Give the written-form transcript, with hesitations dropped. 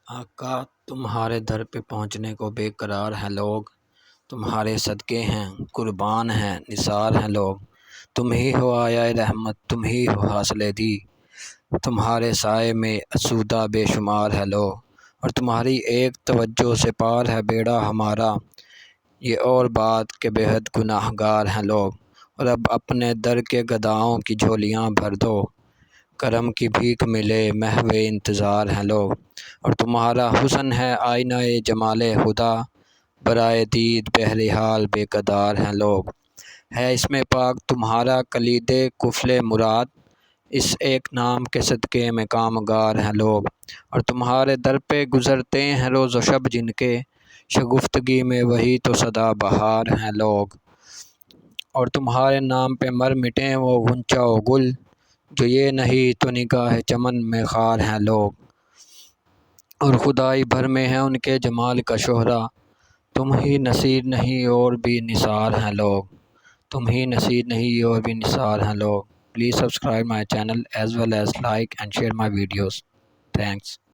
آقا تمہارے در پہ پہنچنے کو بے قرار ہیں لوگ، تمہارے صدقے ہیں قربان ہیں نثار ہیں لوگ۔ تم ہی ہو آیا رحمت، تم ہی ہو حاصل دی، تمہارے سائے میں اسودہ بے شمار ہے لوگ۔ اور تمہاری ایک توجہ سے پار ہے بیڑا ہمارا، یہ اور بات کہ بے حد گناہ گار ہیں لوگ۔ اور اب اپنے در کے گداؤں کی جھولیاں بھر دو، کرم کی بھیک ملے محو انتظار ہیں لوگ۔ اور تمہارا حسن ہے آئینہ جمال خدا، برائے دید بہرحال بے قدار ہیں لوگ۔ ہے اسم پاک تمہارا کلید قفل مراد، اس ایک نام کے صدقے میں کامگار ہیں لوگ۔ اور تمہارے در پہ گزرتے ہیں روز و شب جن کے، شگفتگی میں وہی تو سدا بہار ہیں لوگ۔ اور تمہارے نام پہ مر مٹیں وہ غنچہ و گل، جو یہ نہیں تو نگاہ چمن میں خار ہیں لوگ۔ اور خدائی بھر میں ہے ان کے جمال کا شہرہ، تم ہی نصیر نہیں اور بھی نثار ہیں لوگ۔ تم ہی نصیر نہیں اور بھی نثار ہیں لوگ۔ Please subscribe my channel as well as like and share my videos. Thanks.